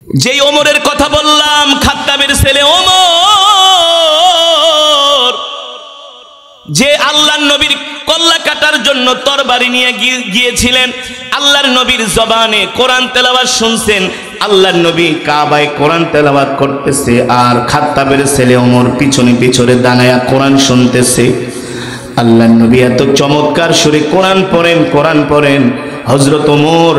যেই ওমরের কথা বললাম, খাত্তাবের ছেলে ওমর, যে আল্লাহর নবীর কল্লা কাটার জন্য তরবারি নিয়ে গিয়েছিলেন, আল্লাহর নবীর জবানে কোরআন তেলাওয়াত শুনছেন, আল্লাহর নবী কাবায় কোরআন তেলাওয়াত করতেছে, আর খাত্তাবের ছেলে ওমর পিছনে পিছনে দাঁড়ায়া কোরআন শুনতেছে। আল্লাহর নবী এত চমৎকার সুরে কোরআন পড়েন। হযরত ওমর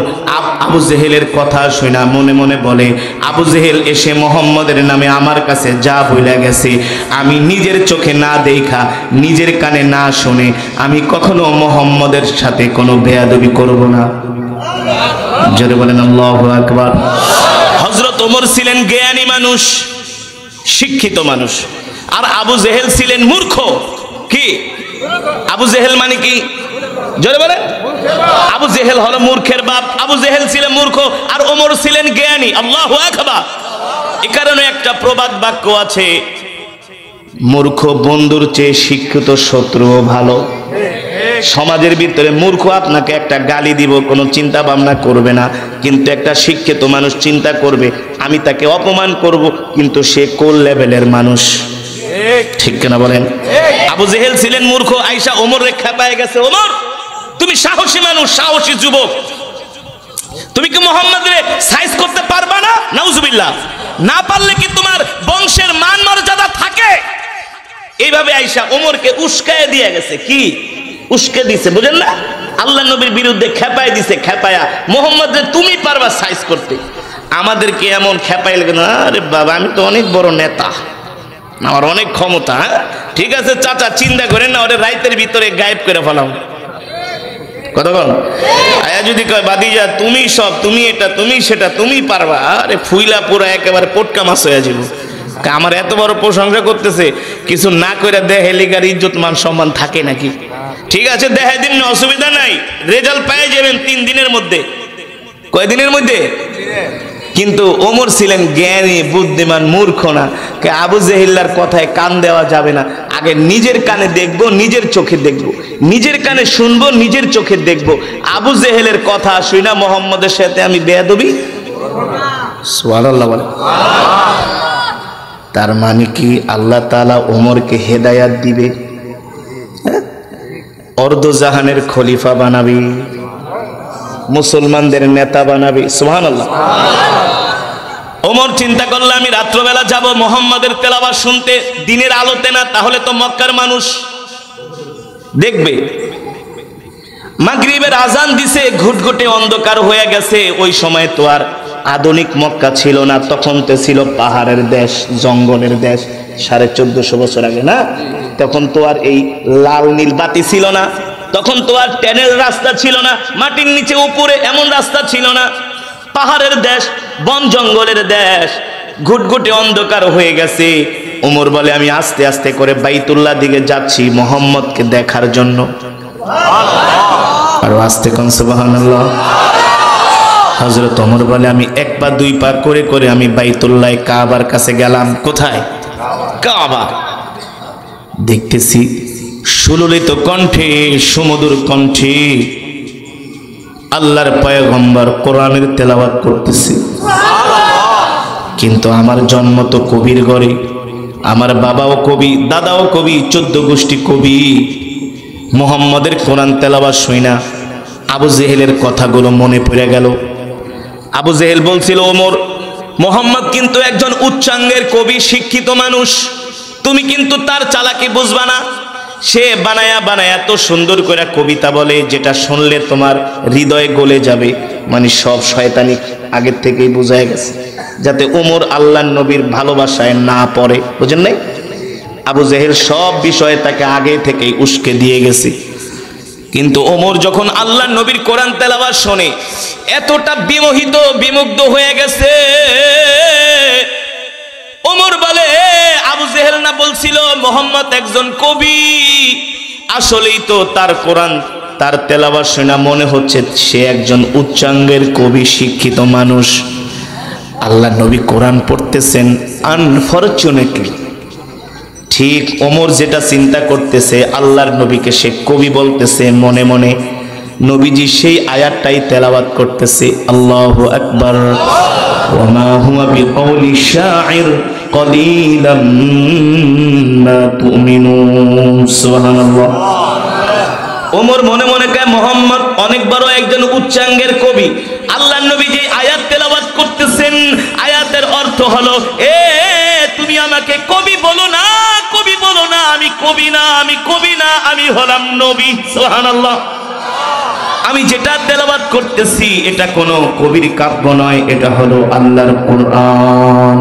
আবু জেহেলের কথা শুনা মনে মনে বলে, আবু জেহেল এসে মোহাম্মদের নামে আমার কাছে যা বলে গেছে, আমি নিজের চোখে না দেখা, নিজের কানে না শুনে আমি কখনো মোহাম্মদের সাথে কোনো বেয়াদবি করব না। জোরে বলেন আল্লাহু আকবার। হযরত ওমর ছিলেন জ্ঞানী মানুষ, শিক্ষিত মানুষ, আর আবু জেহেল ছিলেন মূর্খ। কি আবু জেহেল মানে কি? জোরে বলেন। আবু জেহেল হলো মূর্খের বাপ। আবু জেহেল ছিলেন মূর্খ আর ওমর ছিলেন জ্ঞানী। আল্লাহু আকবার। এই কারণে একটা প্রবাদ বাক্য আছে, মূর্খ বন্ধুর চেয়ে শিক্ষিত শত্রুও ভালো। সমাজের ভিতরে মূর্খ আপনাকে একটা গালি দিব, কোনো চিন্তা ভাবনা করবে না, কিন্তু একটা শিক্ষিত মানুষ চিন্তা করবে আমি তাকে অপমান করব, কিন্তু সে কোন লেভেলের মানুষ। ঠিক কিনা বলেন? আবু জেহেল ছিলেন মূর্খ, আয়েশা ওমর রেখা পেয়ে গেছে, ওমর তুমি সাহসী মানুষ, সাহসী যুবক, তুমি কি মুহাম্মদরে সাইজ করতে পারবা না? নাউজুবিল্লাহ। না পারলে কি তোমার বংশের মান মর্যাদা থাকে? এইভাবে আয়েশা ওমরকে উস্কায় দিয়ে গেছে। কি উস্কে দিছে বুঝেন না? আল্লাহ নবীর বিরুদ্ধে খেপায় দিছে, খেপায়া মুহাম্মদরে তুমি পারবা সাইজ করতে, আমাদেরকে এমন খেপাইল না। আরে বাবা, আমি তো অনেক বড় নেতা, আমার অনেক ক্ষমতা। ঠিক আছে চাচা, চিন্তা করেন না, ওরে রাইতের ভিতরে গায়েব করে ফেলাম। কতক্ষণ আয়া যদি কয় বাদিজা তুমি সব, তুমি এটা, তুমি সেটা, তুমি পারবা, আরে ফুইলা পুরা একেবারে পটকা মাছ হয়ে যাব। আমার এত বড় প্রশংসা করতেছে, কিছু না করে দেহে লিগার ইজ্জত মান সম্মান থাকে নাকি? ঠিক আছে দেখাই দিন না, অসুবিধা নাই, রেজাল্ট পেয়ে যাবেন 3 দিনের মধ্যে। কয়দিনের মধ্যে? কিন্তু ওমর ছিলেন জ্ঞানী, বুদ্ধিমান, মূর্খ না। আবু জেহেলের কথায় কান দেওয়া যাবে না, আগে নিজের কানে দেখবো, নিজের চোখে দেখবো, নিজের কানে শুনবো, নিজের চোখে দেখবো। আবু জেহেলের কথা শুনা মোহাম্মদের সাথে আমি বেয়াদবি। সুবহানাল্লাহ বলে। তার মানে কি আল্লাহ তাআলা ওমরকে হেদায়াত দিবে, অর্ধজাহানের খলিফা বানাবি, মুসলমানদের নেতা বানাবি। সুবহানাল্লাহ। ওমর চিন্তা করলে আমি রাত্রবেলা যাব মুহাম্মাদের তেলাওয়াত শুনতে, দিনের আলোতে না, তাহলে তো মক্কার মানুষ দেখবে। মাগরিবের আজান দিছে, ঘুটঘুটে অন্ধকার হয়ে গেছে। ওই সময় তো আর আধুনিক মক্কা ছিল না, তখন তো ছিল পাহাড়ের দেশ, জঙ্গলের দেশ। 1450 বছর আগে না, তখন তো আর এই লাল নীল বাতি ছিল না, তখন তো আর ট্রেনের রাস্তা ছিল না, মাটির নিচে উপরে এমন রাস্তা ছিল না। পাহাড়ের দেশ, বন জঙ্গলের দেশ, ঘুটঘুটে অন্ধকার হয়ে গেছে। ওমর বলে আমি আস্তে আস্তে করে বাইতুল্লাহ দিকে যাচ্ছি মুহাম্মদকে দেখার জন্য। আর আস্তে কোন সুবহানাল্লাহ। হযরত ওমর বলে আমি 1 পা 2 পা করে করে আমি বাইতুল্লাহ কাবার কাছে গেলাম। কোথায়? কাবা। দেখতেছি সুললিত কণ্ঠে, সুমধুর কণ্ঠে আল্লাহর পয়গম্বর কোরআনের তেলাওয়াত করতেছে। কিন্তু আমার জন্ম তো কবির ঘরে, আমার বাবাও কবি, দাদাও কবি, 14 গোষ্ঠী কবি। মুহাম্মদের কোরআন তেলাওয়াত শুনা আবু জেহেলের কথাগুলো মনে পড়ে গেল। আবু জেহেল বলছিল ওমর, মুহাম্মদ কিন্তু একজন উচ্চাঙ্গের কবি, শিক্ষিত মানুষ, তুমি কিন্তু তার চালাকি বুঝবা না। সে বানায়া বানায়া এত সুন্দর করে কবিতা বলে, যেটা শুনলে তোমার হৃদয়ে গলে যাবে। মানে সব শয়তানি আগের থেকেই বোঝা গেছে, যাতে ওমর আল্লাহর নবীর ভালোবাসায় না পড়ে। বুঝেন নাই? আবু জেহেল সব বিষয়ে তাকে আগে থেকেই উস্কে দিয়ে গেছে। কিন্তু ওমর যখন আল্লাহর নবীর কোরআন তেলাওয়াত শোনে, এতটা বিমোহিত, বিমুগ্ধ হয়ে গেছে। ওমর বলে আবু জেহেল না বলছিল মুহাম্মদ একজন কবি, আসলেই তো তার কোরআন, তার তেলাওয়াত শোনা মনে হচ্ছে সে একজন উচ্চাঙ্গের কবি, শিক্ষিত মানুষ। আল্লাহর নবী কোরআন পড়তেছেন, আনফরচুনেটলি ঠিক ওমর যেটা চিন্তা করতেছে, আল্লাহর নবীকে সে কবি বলতেছে, মনে মনে নবীজি সেই আয়াতটাই তেলাওয়াত করতেছে। আল্লাহু আকবার। ওয়া মা হুয়া বিকাউলি শাইর কলিলাম মা তুমিনুন। সুবহানাল্লাহ। ওমর মনে মনে কয় মোহাম্মদ অনেক বড় একজন উচ্চাঙ্গের কবি। আল্লাহর নবী যে আয়াত তেলাওয়াত করতেছেন, আয়াতের অর্থ হলো, এ তুমি আমাকে কবি বলো না, কবি বলো না, আমি কবি না, আমি কবি না, আমি হলাম নবী। সুবহানাল্লাহ। আমি যেটা তেলাওয়াত করতেছি এটা কোনো কবির কাব্য নয়, এটা হলো আল্লাহর কোরআন।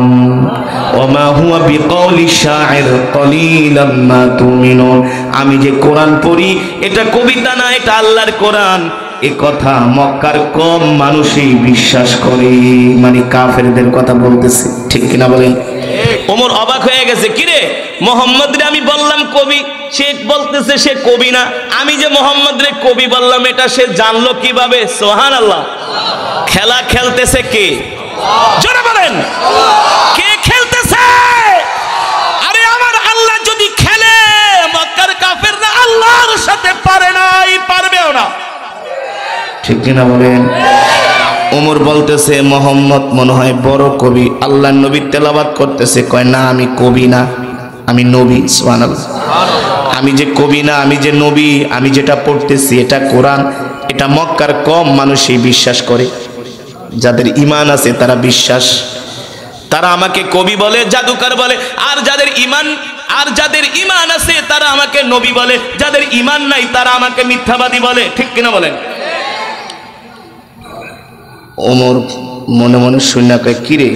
ওমা হুয়া বিকাউলি শাইর কলিলাম মা তুমিনুন। আমি যে কোরআন পড়ি এটা কবিতা না, এটা আল্লাহর কোরআন। এ কথা মক্কার কম মানুষই বিশ্বাস করে, মানে কাফেরদের কথা বলতেছে, ঠিক কিনা বলেন? ওমর অবাক হয়ে গেছে, কিরে মোহাম্মদ রে আমি বললাম কবি, সে বলতেছে সে কবি না। আমি যে মোহাম্মদ রে কবি বললাম এটা সে জানলো কিভাবে? সুবহানাল্লাহ। খেলা খেলতেছে কে? জোরে বলেন, কে খেলতেছে? আরে আমার আল্লাহ যদি খেলে, মক্কার কাফেররা আল্লাহর সাথে পারে নাই, পারবেও না, ঠিক কিনা বলেন? ওমর বলতেছে মোহাম্মদ মনে হয় বড় কবি। আল্লাহর নবী তেলাওয়াত করতেছে, কয় না আমি কবি না, আমি নবী। সুবহানাল্লাহ। আমি যে কবি না, আমি যে নবী, আমি যেটা পড়তেছি এটা কোরআন। এটা মক্কার কম মানুষই বিশ্বাস করে, যাদের ঈমান আছে তারা বিশ্বাস। তারা আমাকে কবি বলে, জাদুকর বলে, আর যাদের ঈমান আছে তারা আমাকে নবী বলে, যাদের ঈমান নাই তারা আমাকে মিথ্যাবাদী বলে, ঠিক কিনা বলেন? ওমর মনে মনে শুনে কয়, কিরে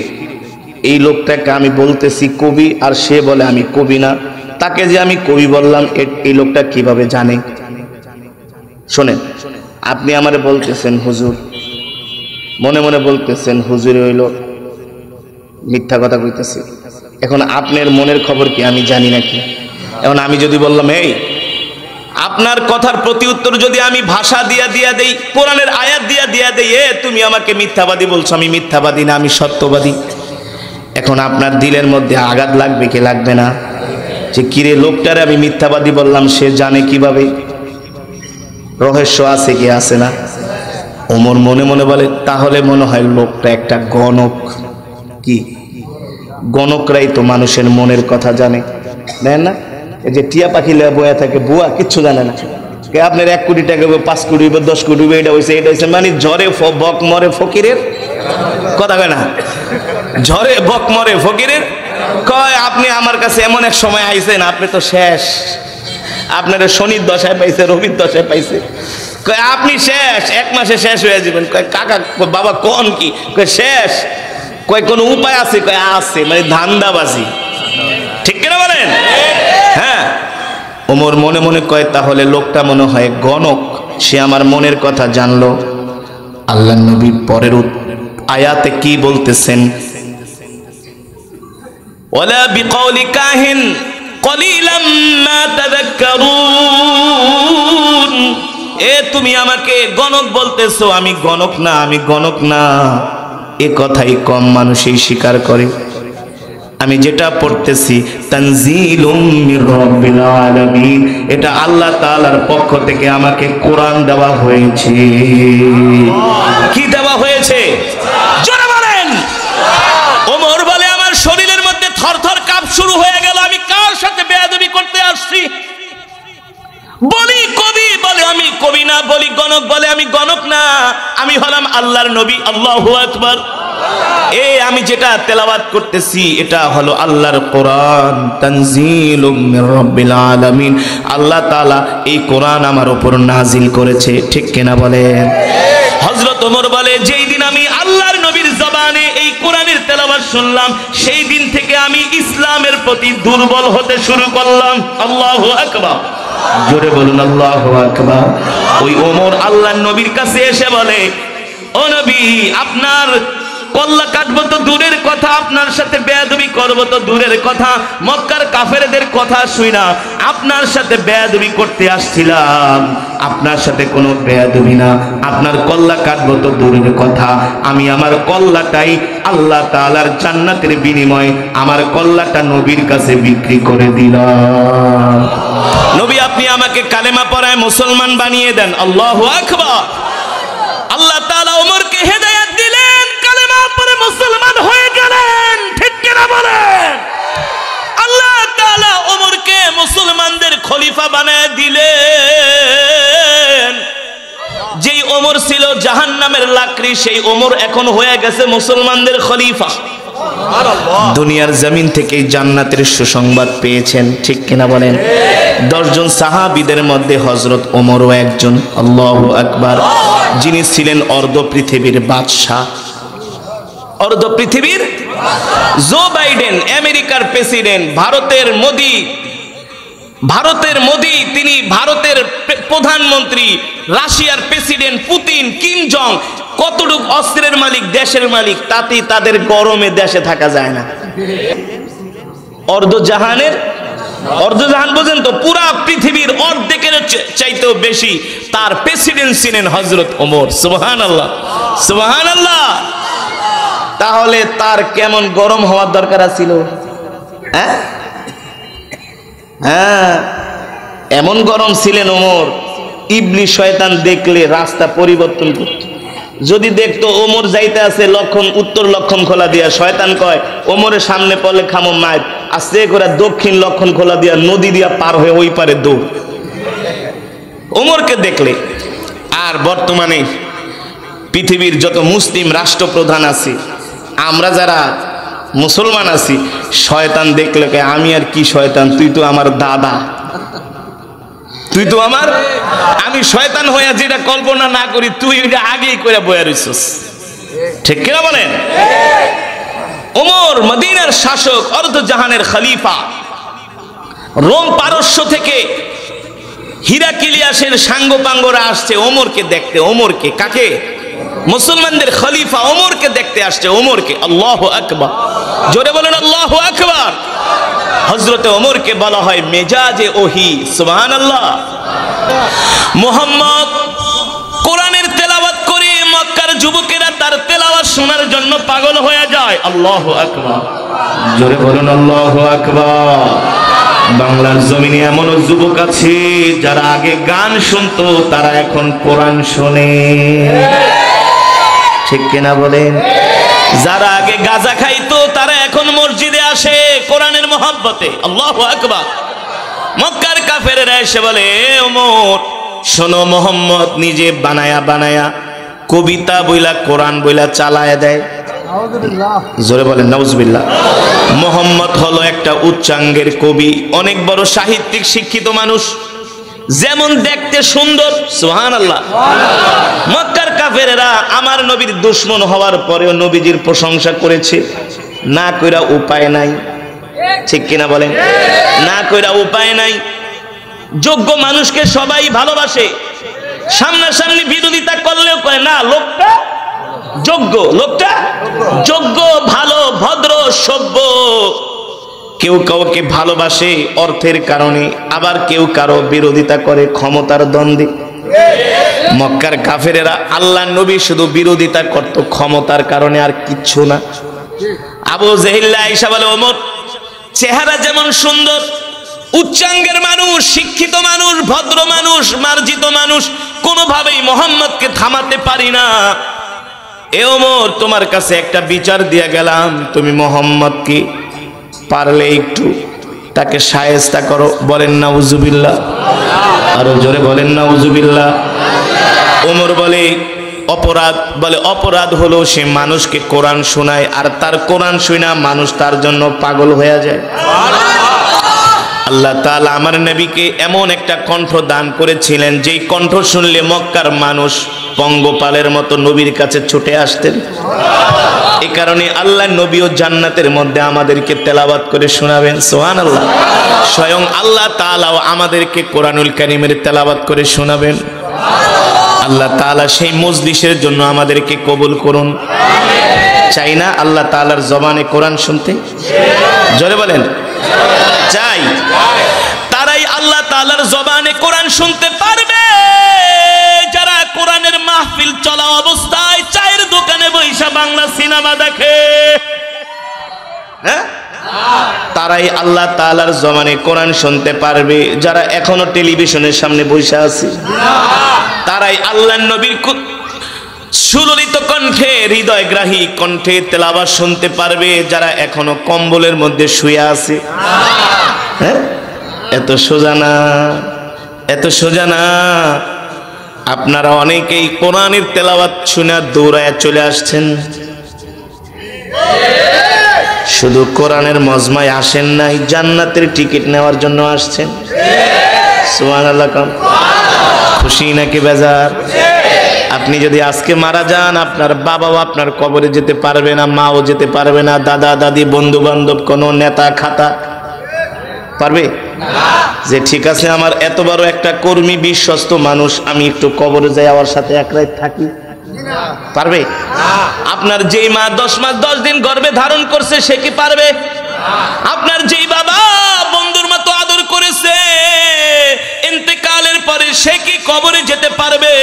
এই লোকটাকে আমি বলতেছি কবি আর সে বলে আমি কবি না, তাকে যে আমি কবি বললাম এই লোকটা কিভাবে জানে? শোনেন, আপনি আমারে বলতেছেন হুজুর, মনে মনে বলতেছেন হুজুর হইল মিথ্যা কথা কইতেছে। এখন আপনার মনের খবর কি আমি জানি নাকি? এখন আমি যদি বললাম, এই আপনার কথার প্রতি উত্তর যদি আমি ভাষা দিয়া দেই, কোরআনের আয়াত দিয়া দেই, এ তুমি আমাকে মিথ্যাবাদী বলছো, আমি মিথ্যাবাদী না, আমি সত্যবাদী। এখন আপনার দিলের মধ্যে আঘাত লাগবে কি লাগবে না? যে কিরে লোকটারে আমি মিথ্যাবাদী বললাম, সে জানে কিভাবে? রহস্য আছে কি আছে না? ওমর মনে মনে বলে, তাহলে মনে হয় লোকটা একটা গণক। কি গণকরাই তো মানুষের মনের কথা জানে, দেখেন না? এই যে টিয়া পাখি বয়া থাকে, বুয়া কিচ্ছু জানে না। আপনার 1 কোটি টাকা 5 কোটি 10 কোটি এটা হয়েছে এটা হয়েছে, মানে ঝড়ে বক মরে ফকিরের কথা কয় না, ঝড়ে বক মরে ফকিরের কয়। আপনি আমার কাছে এমন এক সময় আইছেন, আপনি তো শেষ, আপনার শনির দশায় পাইছে, রবির দশায় পাইছে, কয় আপনি শেষ, 1 মাসে শেষ হয়ে যাবেন। কয় কাকা বাবা কোন কি? কয় শেষ। কয় কোনো উপায় আছে? কয় আছে, মানে ধান্দাবাজি, ঠিক কিনা বলেন? হ্যাঁ। ওমর মনে মনে কয়, তাহলে লোকটা মনে হয় গণক, সে আমার মনের কথা জানলো। আল্লাহর নবী পরের আয়াতে কি বলতেছেন? ওয়ালা বিকাউলি কাহিন কলিলাম মা তাযাক্কারুন। এ তুমি আমাকে গণক বলতেছো, আমি গণক না, আমি গণক না। এ কথাই কম মানুষই স্বীকার করে। আমি যেটা পড়তেছি তানজিলুম মির রাব্বিল আলামিন, এটা আল্লাহ তাআলার পক্ষ থেকে আমাকে কোরআন দেওয়া হয়েছে। কি দেওয়া হয়েছে? জোরে বলেন। ওমর বলে, আমার শরীরের মধ্যে থরথর কাঁপ শুরু হয়ে গেল। আমি কার সাথে বেয়াদবি করতে আসছি? বলি কবি, বলে আমি কবি না, বলি গণক, বলে আমি গণক না, আমি হলাম আল্লাহর নবী। আল্লাহু আকবার। আমি যেটা তেলাওয়াত করতেছি এটা হলো আল্লাহর কোরআন, তানজিলুম মির রাব্বিল আলামিন। আল্লাহ তাআলা এই কোরআন আমার উপর নাজিল করেছে, ঠিক কিনা বলেন? হযরত ওমর বলে, যেই দিন আমি আল্লাহর নবীর জবানে এই কোরআনের তেলাওয়াত শুনলাম, সেই দিন থেকে আমি ইসলামের প্রতি দুর্বল হতে শুরু করলাম। আল্লাহু আকবার। জোরে বলুন আল্লাহু আকবার। ওই ওমর আল্লাহর নবীর কাছে এসে বলে, ও নবী, আপনার কল্লা কাটবো তো দূরের কথা, আপনার সাথে বেয়াদবি করবো তো দূরের কথা, মক্কার কাফেরদের কথা শুইনা আপনার সাথে বেয়াদবি করতে আসছিলাম। আপনার সাথে কোনো বেয়াদবি না, আপনার কল্লা কাটবো তো দূরের কথা, আমি আমার কল্লাটাই আল্লাহ তাআলার জান্নাতের বিনিময়ে আমার কল্লাটা নবীর কাছে বিক্রি করে দিলাম। নবী, আপনি আমাকে কালেমা পড়ায় মুসলমান বানিয়ে দেন। আল্লাহু আকবার। আল্লাহ তাআলা ওমরকে হেদায়েত দিলেন, কালেমা পড়ে মুসলমান করি সেই ওমর এখন হয়ে গেছে মুসলমানদের খলিফা। দুনিয়ার জমিন থেকে জান্নাতের সুসংবাদ পেয়েছেন, ঠিক কিনা বলেন? 10 জন সাহাবীদের মধ্যে হযরত ওমরও একজন। আল্লাহু আকবার। যিনি ছিলেন অর্ধ পৃথিবীর বাদশা, অর্ধ পৃথিবীর। জো বাইডেন আমেরিকার প্রেসিডেন্ট, ভারতের মোদি তিনি ভারতের প্রধানমন্ত্রী, রাশিয়ার প্রেসিডেন্ট পুতিন, কিম জং, কতটুক অস্ত্রের মালিক, দেশের মালিক, তাতেই তাদের গরমে দেশে থাকা যায় না। অর্ধজাহান বোঝেন তো, পুরা পৃথিবীর অর্ধেকের চাইতেও বেশি তার প্রেসিডেন্ট ছিলেন হযরত ওমর। সুবহানাল্লাহ, সুবহানাল্লাহ। তাহলে তার কেমন গরম হওয়ার দরকার ছিল? হ্যাঁ, এমন গরম ছিলেন ওমর, ইবলিস শয়তান দেখলে রাস্তা পরিবর্তন করত। যদি দেখতো ওমর যাইতে আছে উত্তর লক্ষণ খোলা দিয়া, শয়তান কয় ওমরের সামনে পড়লে খামো মায়ের, আস্তে করে দক্ষিণ লক্ষণ খোলা দিয়া নদী দিয়া পার হয়ে ওই পারে দৌড় ওমরকে দেখলে। আর বর্তমানে পৃথিবীর যত মুসলিম রাষ্ট্রপ্রধান আছে, আমরা যারা মুসলমান আছি, শয়তান দেখলে আমি আর কি শয়তান, তুই তো আমার দাদা, তুই তো আমার, আমি শয়তান হইয়া যেটা কল্পনা না করি তুই ওইটা আগেই করে বইয়া রইছস, ঠিক কিনা বলেন? ওমর মদিনার শাসক, অর্ধজাহানের খলিফা। রোম পারস্য থেকে হিরাক্লিয়াসের সাঙ্গপাঙ্গরা আসছে ওমরকে দেখতে। ওমরকে, কাকে? মুসলমানদের খলিফা ওমরকে দেখতে আসছে। ওমরকে, আল্লাহু আকবার, জোরে বলেন আল্লাহু আকবার। হযরতে ওমরকে বলা হয় মেজাজে ওহী। সুবহানাল্লাহ। মুহাম্মদ কোরআনের তেলাওয়াত করে মক্কার যুবকেরা তার তেলাওয়াত শোনার জন্য পাগল হয়ে যায়। আল্লাহু আকবার, জোরে বলেন আল্লাহু আকবার। বাংলার জমিনে এমনও যুবক আছে যারা আগে গান শুনতো, তারা এখন কোরআন শোনে, ঠিক কিনা বলেন? যারা আগে গাঁজা খাইতো তারা এখন মসজিদে আসে কোরআনের মহব্বতে। আল্লাহু আকবার। মক্কার কাফেরেরা এসে বলে, ওমর শোনো, মোহাম্মদ নিজে বানায়া কবিতা বইলা কোরআন বইলা চালায় দেয়। জোরে বলেন নাউজুবিল্লাহ। মোহাম্মদ হলো একটা উচ্চাঙ্গের কবি, অনেক বড় সাহিত্যিক, শিক্ষিত মানুষ, যেমন দেখতে সুন্দর। সুবহানাল্লাহ। মক্কার কাফেরেরা আমার নবীর দুশমন হওয়ার পরেও নবীজির প্রশংসা করেছে, না কইরা উপায় নাই, ঠিক কিনা বলেন? না কইরা উপায় নাই। যোগ্য মানুষকে সবাই ভালোবাসে, সামনাসামনি বিরোধিতা করলেও কয় না লোকটা যোগ্য, লোকটা যোগ্য, ভালো, ভদ্র, সভ্য। কেউ কাউকে ভালোবাসে অর্থের কারণে, আবার কেউ কারো বিরোধিতা করে ক্ষমতার দ্বন্দ্বে। মক্কার কাফেরেরা আল্লাহর নবী শুধু বিরোধিতা করত ক্ষমতার কারণে, আর কিচ্ছু না। আবু জেহেল আয়েশা বলে, ওমর চেহারা যেমন সুন্দর, উচ্চাঙ্গের মানুষ, শিক্ষিত মানুষ, ভদ্র মানুষ, মার্জিত মানুষ, কোনোভাবেই মুহাম্মদকে থামাতে পারি না। এ ওমর, তোমার কাছে একটা বিচার দিয়া গেলাম, তুমি মুহাম্মদকে পারলে একটু তাকে শায়েস্তা করো। বলেন নাউজুবিল্লাহ, আরো জোরে বলেন নাউজুবিল্লাহ। ওমর বলে অপরাধ হলো সে মানুষকে কোরআন শোনায়, আর তার কোরআন শুনা মানুষ তার জন্য পাগল হয়ে যায়। আল্লাহ তাআলা আমার নবীকে এমন একটা কণ্ঠ দান করেছিলেন, যেই কণ্ঠ শুনলে মক্কার মানুষ পঙ্গপালের মতো নবীর কাছে ছুটে আসতেন। এই কারণে আল্লাহ নবীও জান্নাতের মধ্যে আমাদেরকে তেলাওয়াত করে শোনাবেন। সুবহানাল্লাহ। স্বয়ং আল্লাহ তাআলাও আমাদেরকে কোরআনুল কারীমের তেলাওয়াত করে শোনাবেন। আল্লাহ তাআলা সেই মজলিসের জন্য আমাদেরকে কবুল করুন। চাই না আল্লাহ তাআলার জবানে কোরআন শুনতে? জোরে বলেন চাই। তারাই আল্লাহ তাআলার জবানে কোরআন শুনতে পারবে যারা কোরআনের মাহফিল চলা অবস্থায় চায়ের দোকানে বৈশা বাংলা সিনেমা দেখে। হ্যাঁ, তারাই আল্লাহ তাআলার জবানে কোরআন শুনতে পারবে যারা এখনো টেলিভিশনের সামনে বসে আছে। তারাই আল্লাহর নবীর সুললিত কণ্ঠে, হৃদয়গ্রাহী কণ্ঠে তেলাওয়াত শুনতে পারবে যারা এখনো কম্বলের মধ্যে শুয়ে আছে। হ্যাঁ, এত সোজা না, এত সোজা না। আপনারা অনেকেই কোরআনের তেলাওয়াত শুনে দৌড়ায় চলে আসছেন, শুধু কোরআনের মজমায় আসেন নাই, জান্নাতের টিকিট নেওয়ার জন্য আসছেন। সুবহানাল্লাহ। খুশি নাকি বেজার? আপনি যদি আজকে মারা যান, আপনার বাবাও আপনার কবরে যেতে পারবে না, মাও যেতে পারবে না, দাদা দাদি বন্ধু বান্ধব কোন নেতা খাতা পারবে যে ঠিক আছে আমার এত বড় একটা কর্মী বিশ্বস্ত মানুষ, আমি একটু কবরে যাই আমার সাথে এক রাত থাকি, পারবে? আপনার যেই মা 10 মাস 10 দিন গর্ভে ধারণ করছে সে কি পারবে? আপনার যেই বাবা বন্ধুর মতো আদর করেছে ইন্তেকালের পরে সে কি কবরে যেতে পারবে?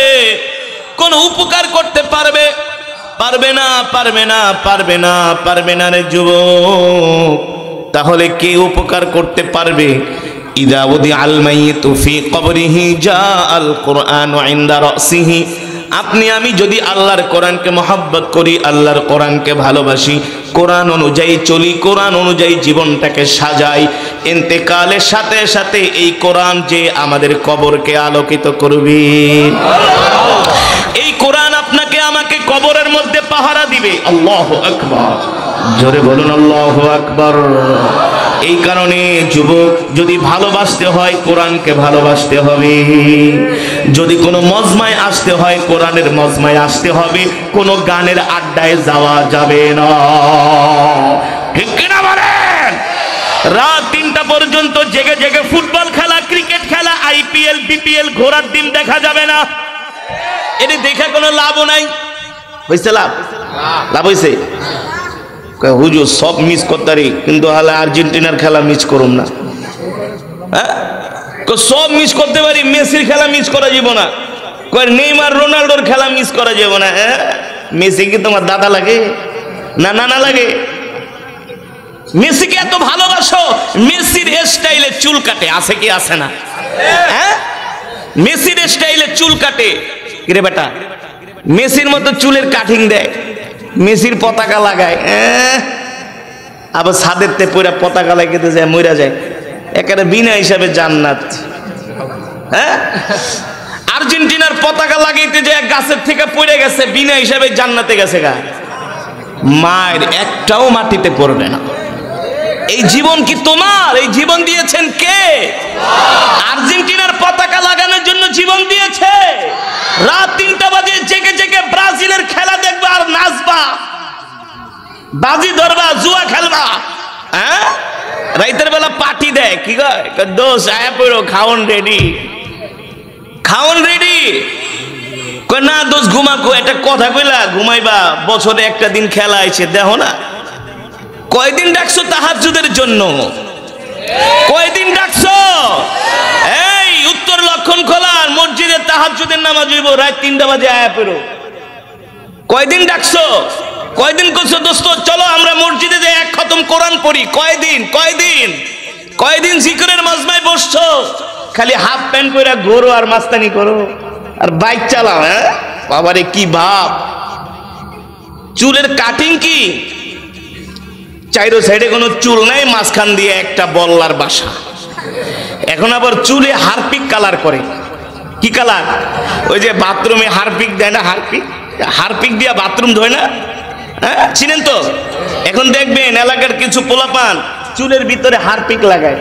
কোন উপকার করতে পারবে? পারবে না, পারবে না, পারবে না, পারবে না রে যুবক। তাহলে কে উপকার করতে পারবে? ইদা উদি আল মাইয়িতু ফি কবরিহি জাআল কুরআনু ইনদা রাসিহি। আপনি আমি যদি আল্লাহর কোরআনকে মহব্বত করি, আল্লাহর কোরআনকে ভালোবাসি, কোরআন অনুযায়ী চলি, কোরআন অনুযায়ী জীবনটাকে সাজাই, ইন্তেকালের সাথে সাথে এই কোরআন যে আমাদের কবরকে আলোকিত করবে। এই কোরআন আপনাকে আমাকে কবরের মধ্যে পাহারা দিবে। আল্লাহু আকবার, জোরে বলুন আল্লাহু আকবার। এই কারণে যুবক, যদি ভালোবাসতে হয় কোরআনকে ভালোবাসতে হবে, যদি কোনো মজমায় আসতে হয় কোরআনের মজমায় আসতে হবে, কোনো গানের আড্ডায় যাওয়া যাবে না। ঠিক কিনা বলেন? রাত 3টা পর্যন্ত জেগে জেগে ফুটবল খেলা, ক্রিকেট খেলা, IPL BPL ঘোড়ার ডিম দেখা যাবে না। এটা দেখে কোনো লাভও নাই। হয়েছে লাভ? লাভ হয়েছে? হুজুর সব মিস করতারি, কিন্তু হালে আর্জেন্টিনার খেলা মিস করুম না। হ্যাঁ, সব মিস করতে পারি, মেসির খেলা মিস করা যাব না, নেইমার রোনাল্ডোর খেলা মিস করা যাব না। হ্যাঁ, মেসি কি তোমার দাদা লাগে? না না না লাগে। মেসিকে এত ভালোবাসো, মেসির স্টাইলে চুল কাটে, আছে কি আছে না? হ্যাঁ, মেসির স্টাইলে চুল কাটে। কিরে বেটা, মেসির মতো চুলের কাটিং দেয়, মেসির পতাকা লাগায়, আবার ছাদের তে পুরা পতাকা লাগাইতে যায়, মইরা যায়, একেবারে বিনা হিসাবে জান্নাত। হ্যাঁ, আর্জেন্টিনার পতাকা লাগাইতে যায় গাছের থেকে পড়ে গেছে, বিনা হিসাবে জান্নাতে গেছে গা। মায়ের একটাও মাটিতে পড়বে না। এই জীবন কি তোমার? এই জীবন দিয়েছেন কে? আর্জেন্টিনার পতাকা লাগানোর জন্য জীবন দিয়েছে। রাত 3টা বাজে জেগে জেগে ব্রাজিলের খেলা দেখবা আর নাচবা, বাজি ধরবা, জুয়া খেলবা। হ্যাঁ, রাতের বেলা পার্টি দেয়, কি কয় দোষ আয়া পড়ো, খাওন রেডি, খাওন রেডি। কয় না দোষ ঘুমাকো, একটা কথা কইলা ঘুমাইবা, বছরে একটা দিন খেলা আইছে দেখো না। কয়দিন ডাকছো তাহাজ্জুদের জন্য? কয়দিন ডাকছো? এই উত্তর লক্ষণ খোলার মসজিদে তাহাজ্জুদের নামাজ হইব, রাত 3টা বাজে আয়া পড়ো। কয়দিন ডাকছো? কয়দিন করছো দোস্ত চলো আমরা মসজিদে যাই, এক খতম কোরআন পড়ি? কয়দিন কয়দিন কয়দিন জিকিরের মজমায় বসছো? খালি হাফ প্যান্ট পরে ঘোরো আর মাস্তানি করো আর বাইক চালাও। হ্যাঁ বাবারে কি ভাব! চুলের কাটিং কি? চাইরো সাইডে কোনো চুল নাই, মাঝখান দিয়ে একটা বল্লার বাসা। এখন আবার চুলে হারপিক কালার করে। কি কালার? ওই যে বাথরুমে হারপিক দেয় না, হারপিক, হারপিক দিয়া বাথরুম ধোয় না? হ্যাঁ, চিনেন তো? এখন দেখবেন এলাকার কিছু পোলাপান চুলের ভিতরে হারপিক লাগায়,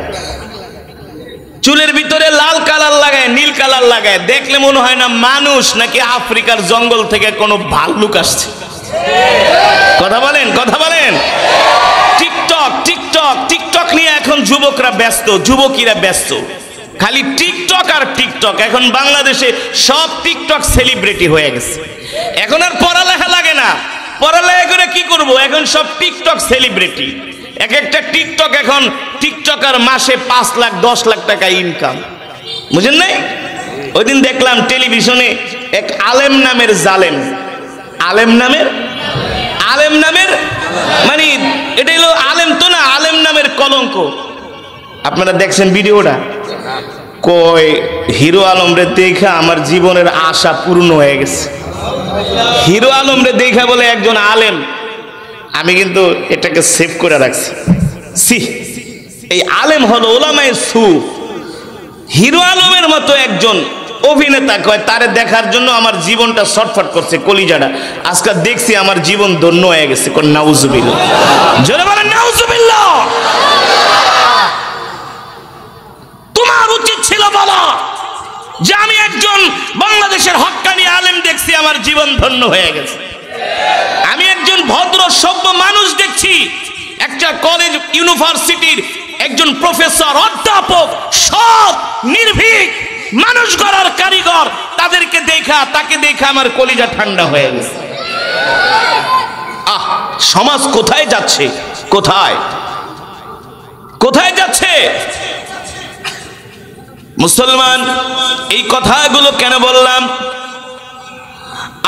চুলের ভিতরে লাল কালার লাগায়, নীল কালার লাগায়, দেখলে মনে হয় না মানুষ নাকি আফ্রিকার জঙ্গল থেকে কোনো ভাল্লুক আসছে। কথা বলেন, কথা বলেন। টিকটক টিকটক টিকটক নিয়ে এখন যুবকরা ব্যস্ত, যুবতীরা ব্যস্ত, খালি টিকটক আর টিকটক। এখন বাংলাদেশে সব টিকটক সেলিব্রিটি হয়ে গেছে। এখন আর পড়ালেখা লাগে না, পড়ালেখা করে কি করব? এখন সব টিকটক সেলিব্রিটি। এক একটা টিকটক, এখন টিকটকার মাসে 5 লাখ 10 লাখ টাকা ইনকাম, বুঝেন নাই? ওই দিন দেখলাম টেলিভিশনে এক আলেম নামের জালেম, আলেম নামের, আলেম নামের মানে এটা হলো আলেম তো না, আলেম নামের কলঙ্ক। আপনারা দেখছেন ভিডিওটা? কই হিরো আলমরে দেখা আমার জীবনের আশা পূর্ণ হয়ে গেছে। হিরো আলমরে দেখা বলে একজন আলেম, আমি কিন্তু এটাকে সেভ করে রাখছি। সি, এই আলেম হলো ওলামায়ে সু। হিরো আলমের মতো একজন অভিনেতা কয় তারে দেখার জন্য আমার জীবনটা ছটফট করছে, কলিজাটা। আজকে দেখছি আমার জীবন ধন্য হয়ে গেছে। কোন নাউজুবিল্লাহ, জোরে বলেন নাউজুবিল্লাহ। তোমার উচিত ছিল বলা যে আমি একজন বাংলাদেশের হক্কানি আলেম দেখছি, আমার জীবন ধন্য হয়ে গেছে। আমি একজন ভদ্র সভ্য মানুষ দেখছি, একটা কলেজ ইউনিভার্সিটির একজন প্রফেসর, অধ্যাপক, সৎ নির্ভীক মানুষ গড়ার কারিগর, তাদেরকে তাকে দেখা আমার কলিজা ঠান্ডা হয়ে গেছে। সমাজ কোথায় যাচ্ছে, কোথায় কোথায় যাচ্ছে? মুসলমান, এই কথাগুলো কেন বললাম?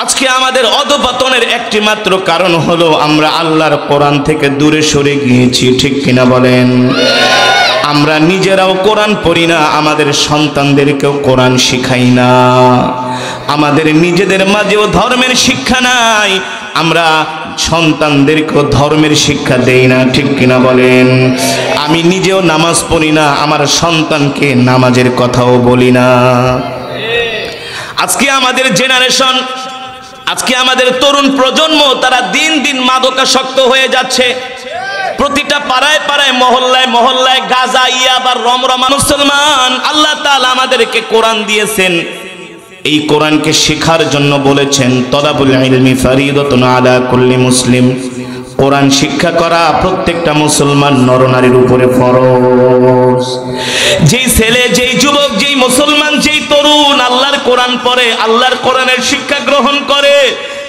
আজকে আমাদের অধঃপতনের একটি মাত্র কারণ হলো আমরা আল্লাহর কোরআন থেকে দূরে সরে গিয়েছি, ঠিক কিনা বলেন? আমরা নিজেরাও কোরআন পড়ি না, আমাদের সন্তানদেরকেও কোরআন শিখাই না, আমাদের নিজেদের মাঝেও ধর্মের শিক্ষা নাই, আমরা সন্তানদেরকেও ধর্মের শিক্ষা দেই না, ঠিক কিনা বলেন? আমি নিজেও নামাজ পড়ি না, আমার সন্তানকে নামাজের কথাও বলি না। আজকে আমাদের জেনারেশন, আজকে আমাদের তরুণ প্রজন্ম, তারা দিন দিন মাদকাসক্ত হয়ে যাচ্ছে। প্রতিটা পাড়ায় পাড়ায়, মহল্লায় মহল্লায় গাঁজা, ইয়াবা, রমরমা। মুসলমান, আল্লাহ তাআলা আমাদেরকে কোরআন দিয়েছেন, এই কোরআনকে শেখার জন্য বলেছেন তলাবুল ইলমি ফরিদাতুন আলা কুল্লি মুসলিম। কোরআন শিক্ষা করা প্রত্যেকটা মুসলমান নরনারীর উপরে ফরজ। যেই ছেলে, যেই যুবক, যেই মুসলমান, যেই তরুণ আল্লাহর কোরআন পড়ে, আল্লাহর কোরআনের শিক্ষা গ্রহণ করে,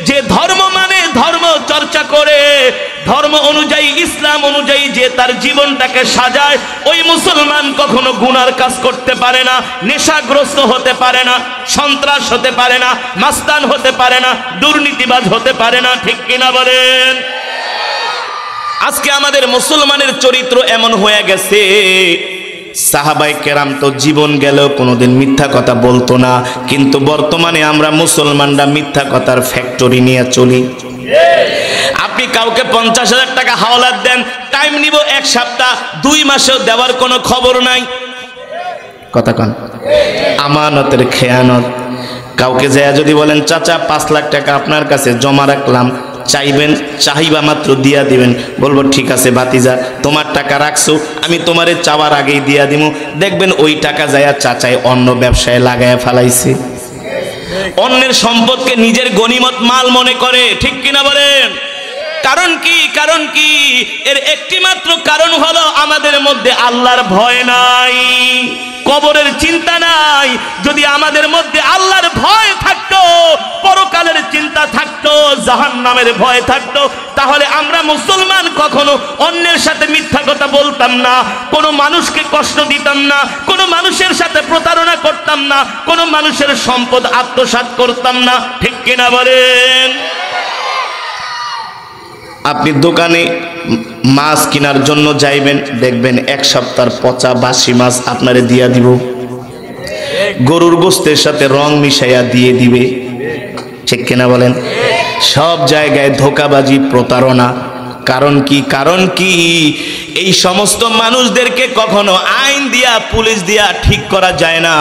যে ধর্ম মানে, ধর্ম চর্চা করে, ধর্ম অনুযায়ী, ইসলাম অনুযায়ী যে তার জীবনটাকে সাজায়, ওই মুসলমান কখনো গুনার কাজ করতে পারে না, নেশাগ্রস্ত হতে পারে না, সন্ত্রাস হতে পারে না, মাস্তান হতে পারে না, দুর্নীতিবাজ হতে পারে না, ঠিক কিনা বলেন? আজকে আমাদের মুসলমানের চরিত্র এমন হয়ে গেছে, সাহাবায়ে কেরাম তো জীবন গেলেও কোনোদিন মিথ্যা কথা বলতো না, কিন্তু বর্তমানে আমরা মুসলমানরা মিথ্যা কথার ফ্যাক্টরি নিয়ে চলি। আপনি কাউকে 50,000 টাকা হাওলাত দেন, টাইম নিব 1 সপ্তাহ, 2 মাসেও দেওয়ার কোনো খবর নাই। কথা কন, আমানতের খেয়ানত। কাউকে যায় যদি বলেন চাচা 5 লাখ টাকা আপনার কাছে জমা রাখলাম, চাইবেন, চাহিবা মাত্র দিয়া দিবেন, বলবো ঠিক আছে ভাতিজা, তোমার টাকা রাখছো, আমি তোমারে চাওয়ার আগেই দিয়া দিব। দেখবেন ওই টাকা যায় চাচাই অন্য ব্যবসায় লাগায়া ফেলাইছে। অন্যের সম্পদকে নিজের গনিমত মাল মনে করে, ঠিক কিনা বলেন? কারণ কি? কারণ কি? এর একটি মাত্র কারণ হলো আমাদের মধ্যে আল্লাহর ভয় নাই, কবরের চিন্তা নাই। যদি আমাদের মধ্যে আল্লাহর ভয় থাকতো, পরকালের চিন্তা থাকতো, জাহান্নামের ভয় থাকতো, তাহলে আমরা মুসলমান কখনো অন্যের সাথে মিথ্যা কথা বলতাম না, কোনো মানুষকে কষ্ট দিতাম না, কোনো মানুষের সাথে প্রতারণা করতাম না, কোনো মানুষের সম্পদ আত্মসাৎ করতাম না, ঠিক কিনা বলেন? আপনি দোকানে মাছ কেনার জন্য যাইবেন, দেখবেন 1 সপ্তাহের পচা বাসি মাছ আপনারে দিয়া দিব, গরুর গোশতের সাথে রং মিশাইয়া দিয়ে দিবে, ঠিক কিনা বলেন? সব জায়গায় ধোঁকাবাজি, প্রতারণা। কারণ কি? কারণ কি? এই সমস্ত মানুষদেরকে কখনো আইন দিয়া, পুলিশ দিয়া ঠিক করা যায় না।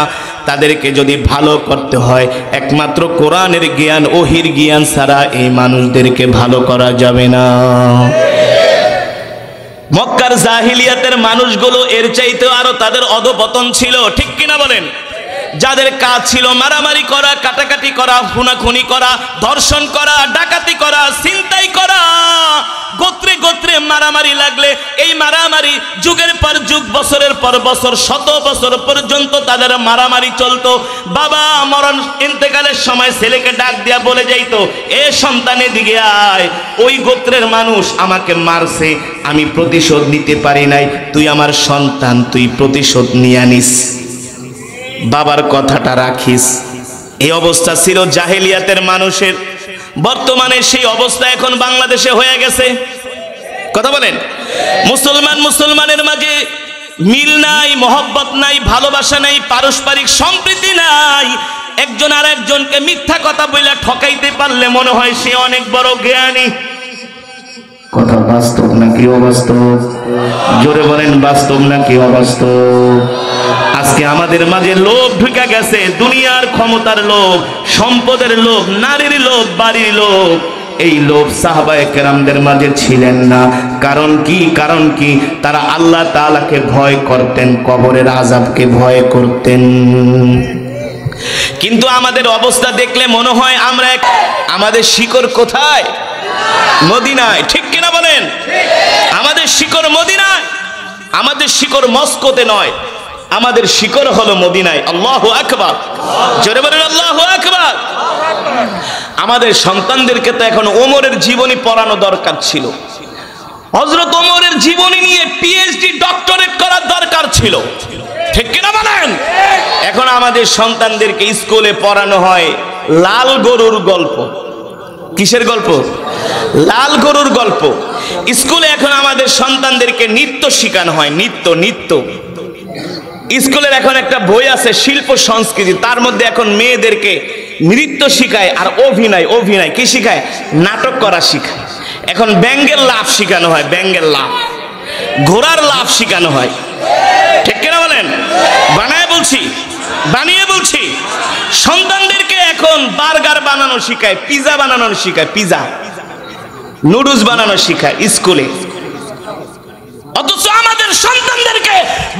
তাদেরকে যদি ভালো করতে হয়, একমাত্র কোরআনের জ্ঞান, ওহির জ্ঞান ছাড়া এই মানুষদেরকে ভালো করা যাবে না। মক্কার জাহিলিয়াতের মানুষগুলো এর চাইতেও আরো তাদের অধঃপতন ছিল, ঠিক কিনা বলেন? যাদের কাজ ছিল মারামারি করা, কাটাকাটি করা, খুনাখুনি করা, ধর্ষণ করা, ডাকাতি করা, ছিনতাই করা, গোত্রে গোত্রে মারামারি লাগলে এই মারামারি যুগের পর যুগ, বছরের পর বছর, 100 বছর পর্যন্ত তাদের মারামারি চলতো। বাবা মরণ ইন্তেকালের সময় ছেলেকে ডাক দিয়া বলে যাইতো, এ সন্তান এদিকে আয়, ওই গোত্রের মানুষ আমাকে মারছে, আমি প্রতিশোধ নিতে পারি নাই, তুই আমার সন্তান, তুই প্রতিশোধ নিয়ে আনিস, বাবার কথাটা রাখিস। এই অবস্থা ছিল জাহেলিয়াতের মানুষের। বর্তমানে সেই অবস্থা এখন বাংলাদেশে হয়ে গেছে। কথা বলেন, মুসলমান মুসলমানের মাঝে মিল নাই, মহব্বত নাই, ভালোবাসা নাই, পারস্পরিক সম্প্রীতি নাই। একজন আর একজনকে মিথ্যা কথা বলে ঠকাইতে পারলে মনে হয় সে অনেক বড় জ্ঞানী। কথা বাস্তব নাকি অবাস্তব? জোরে বলেন, বাস্তব নাকি অবাস্তব? আজকে আজকে আমাদের মাঝে লোভ ঢুকে গেছে, দুনিয়ার ক্ষমতার লোভ, সম্পদের লোভ, নারীর লোভ, বাড়ির লোভ। এই লোভ সাহাবায়ে কেরামদের মাঝে ছিলেন না। কারণ কি? কারণ কি? তারা আল্লাহ তাআলাকে ভয় করতেন, কবরের আযাবকে ভয় করতেন। কিন্তু আমাদের অবস্থা দেখলে মনে হয় আমরা আমাদের শিকড় কোথায়? মদিনায়। ঠিক কিনা বলেন? আমাদের শিকড় মদিনায়, আমাদের শিকড় মস্কোতে নয়, আমাদের শিকড় হলো মদিনায়। আল্লাহু আকবার, জোরে বলেন আল্লাহু আকবার। আমাদের সন্তানদেরকে তো এখন ওমরের জীবনী পড়ানো দরকার ছিল, হযরত ওমরের জীবনী নিয়ে পিএইচডি ডক্টরেট করার দরকার ছিল। ঠিক কিনা বলেন? এখন আমাদের সন্তানদেরকে স্কুলে পড়ানো হয় লাল গরুর গল্প। কিসের গল্প? লাল গরুর গল্প। স্কুলে এখন আমাদের সন্তানদেরকে নৃত্য শেখানো হয়, নৃত্য। স্কুলের এখন একটা বই আছে শিল্প সংস্কৃতি, তার মধ্যে এখন মেয়েদেরকে নৃত্য শিখায় আর অভিনয় কি শিখায়? নাটক করা শিখায়। এখন ব্যাঙ্গের লাভ শেখানো হয়, ব্যাঙ্গের লাভ, ঘোড়ার লাভ শেখানো হয়। ঠিক কিনা বলেন? বানিয়ে বলছি সন্তানদেরকে এখন বার্গার বানানো শিখায়, পিজা বানানো শিখায়, পিজা নুডলস বানানো শিখায় স্কুলে। অথচ আমাদের সন্তানদেরকে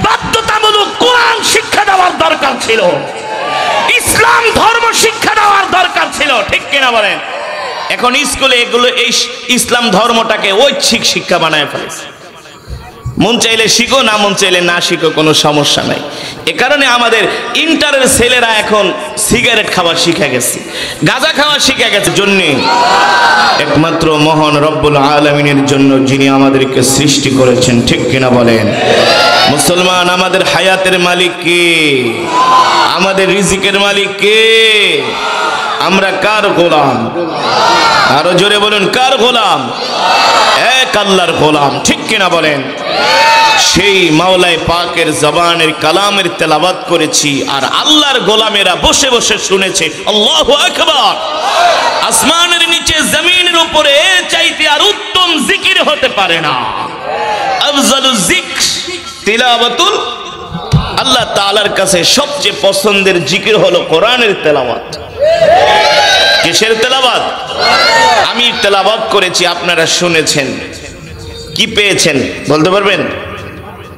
বাধ্যতামূলক কোরআন শিক্ষা দেওয়ার দরকার ছিল, ইসলাম ধর্ম শিক্ষা দেওয়ার দরকার ছিল। ঠিক কিনা বলেন? এখন স্কুলে এগুলো এই ইসলাম ধর্মটাকে ঐচ্ছিক শিক্ষা বানায় ফেলেছে। মন চাইলে শিখো, না মন চাইলে না শিখো, কোনো সমস্যা নাই। এ কারণে আমাদের ইন্টারের ছেলেরা এখন সিগারেট খাওয়া শিখে গেছে, গাঁজা খাওয়া শিখে গেছে। জন্য একমাত্র মহান রব্বুল আলামিনের জন্য, যিনি আমাদেরকে সৃষ্টি করেছেন। ঠিক কিনা বলেন? মুসলমান, আমাদের হায়াতের মালিক কে? আমাদের রিজিকের মালিক কে? আমরা কার গোলাম? আরো জোরে বলুন, কার গোলাম? এক আল্লাহর গোলাম। ঠিক কিনা বলেন? সেই মাওলায়ে পাকের জবানের কালামের তেলাওয়াত করেছি, আর আল্লাহর গোলামেরা বসে বসে শুনেছে। আল্লাহু আকবার। আসমানের নিচে জমিনের উপরে এর চাইতে আর উত্তম জিকির হতে পারে না। আফজালুজ যিকর তিলাওয়াতুল, আল্লাহ তাআলার কাছে সবচেয়ে পছন্দের জিকির হলো কোরআনের তেলাওয়াত। কিসের তেলাওয়াত? আমি তেলাওয়াত করেছি, আপনারা শুনেছেন। কি পেয়েছেন বলতে পারবেন?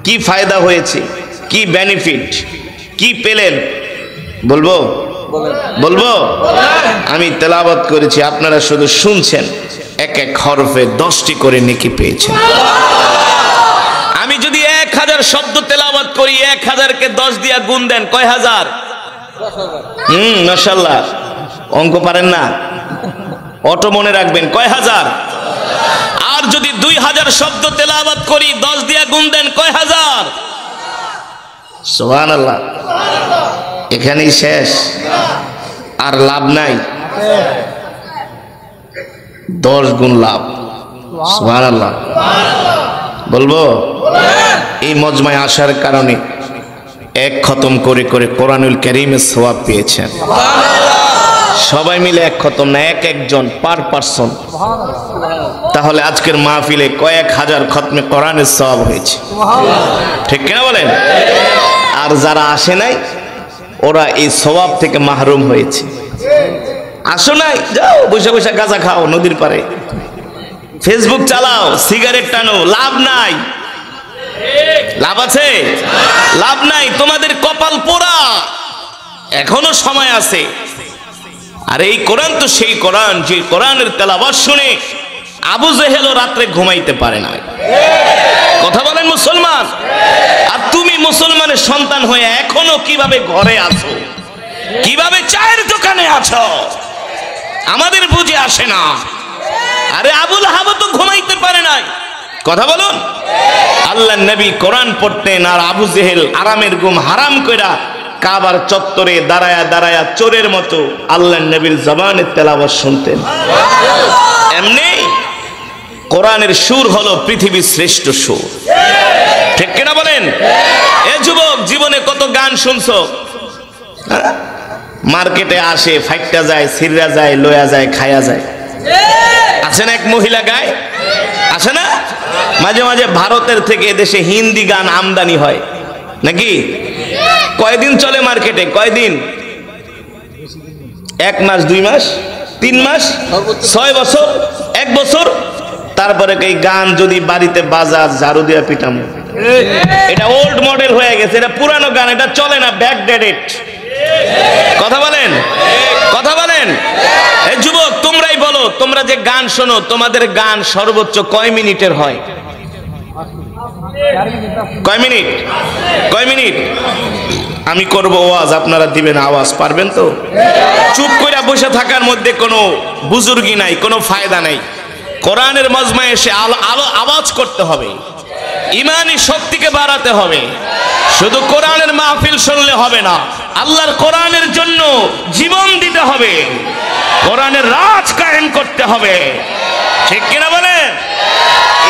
কি ফায়দা হয়েছে, কি বেনিফিট, কি পেলেন? বলবো? আমি তেলাওয়াত করেছি, আপনারা শুধু শুনছেন। এক এক হরফে 10টি করে নেকি পেয়েছেন। আমি যদি 1000 শব্দ তেলাওয়াত করি, 1000কে 10 দিয়া গুণ দেন, কয় হাজার? মাশাআল্লাহ, অঙ্ক পারেন না? অটো মনে রাখবেন, কয় হাজার? আর যদি 2000 শব্দ তেলাওয়াত করি, 10 দিয়া গুণ দেন, কয় হাজার? সুবহানাল্লাহ। এখানেই শেষ, আর লাভ নাই, 10 গুণ লাভ। সুবহানাল্লাহ। বলবো? এই মজমায় আসার কারণে এক খতম করে করে কোরআনুল কারীমের সওয়াব পেয়েছেন। সবাই মিলে এক খতম না, একজন পার পারসন। তাহলে আজকের মাহফিলে কয়েক হাজার খতমে কোরআনের সওয়াব হয়েছে। ঠিক কিনা বলেন? আর যারা আসে নাই, ওরা এই সওয়াব থেকে মাহরুম হয়েছে। আসো নাই, যাও বসে বসে গাঁজা খাও নদীর পারে, ফেসবুক চালাও, সিগারেট টানো, লাভ নাই। লাভ আছে? লাভ নাই। তোমাদের কপাল পোড়া, এখনো সময় আছে। আর এই কোরআন তো সেই কোরআন, যে কোরআনের তেলাওয়াত শুনে আবু জেহেলও রাত্রে ঘুমাইতে পারে না। কথা বলেন মুসলমান? আর তুমি মুসলমানের সন্তান হয়ে এখনো কিভাবে ঘরে আছো, কিভাবে চায়ের দোকানে আছো, আমাদের বুঝে আসে না। আরে আবুল আহাব তো ঘুমাইতে পারে নাই। কথা বলুন। আল্লাহর নবী কোরআন পড়তেন, আর আবু জেহেল আরামের ঘুম হারাম কইরা কাবার চত্বরে দাঁড়ায়া দাঁড়ায়া চোরের মতো আল্লাহর নবীর জবানের তেলাওয়াত শুনতেন। এমনি কোরআনের সুর হলো পৃথিবীর শ্রেষ্ঠ সুর। ঠিক কিনা বলেন? এ যুবক, জীবনে কত গান শুনছো? মার্কেটে আসে, ফাইটটা যায়, সিররা যায়, লয়া যায়, খায়া যায়। আছে না এক মহিলা গায়? আসে না? মাঝে মাঝে ভারতের থেকে এদেশে হিন্দি গান আমদানি হয় নাকি? কয়দিন চলে মার্কেটে? কয়দিন? 1 মাস, 2 মাস, 3 মাস, 6 বছর, 1 বছর। তারপরে এই গান যদি বাড়িতে বাজার, ঝাড়ু দিয়া পিটাম, এটা ওল্ড মডেল হয়ে গেছে, এটা পুরানো গান, এটা চলে না, ব্যাকডেটেড। কথা বলেন, কথা বলেন। এই যুবক, তোমরাই বলো, তোমরা যে গান শোনো, তোমাদের গান সর্বোচ্চ কয় মিনিটের হয়? কয় মিনিট? কয় মিনিট? আমি করব ওয়াজ, আপনারা দিবেন আওয়াজ, পারবেন তো? চুপ করে বসে থাকার মধ্যে কোনো বুজুর্গি নাই, কোনো ফায়দা নাই। কোরআনের মজমায় এসে আওয়াজ করতে হবে, ইমানি শক্তিকে বাড়াতে হবে। শুধু কোরআনের মাহফিল শুনলে হবে না, আল্লাহর কোরআনের জন্য জীবন দিতে হবে, কোরআনের রাজ কায়েম করতে হবে। ঠিক কিনা বলেন?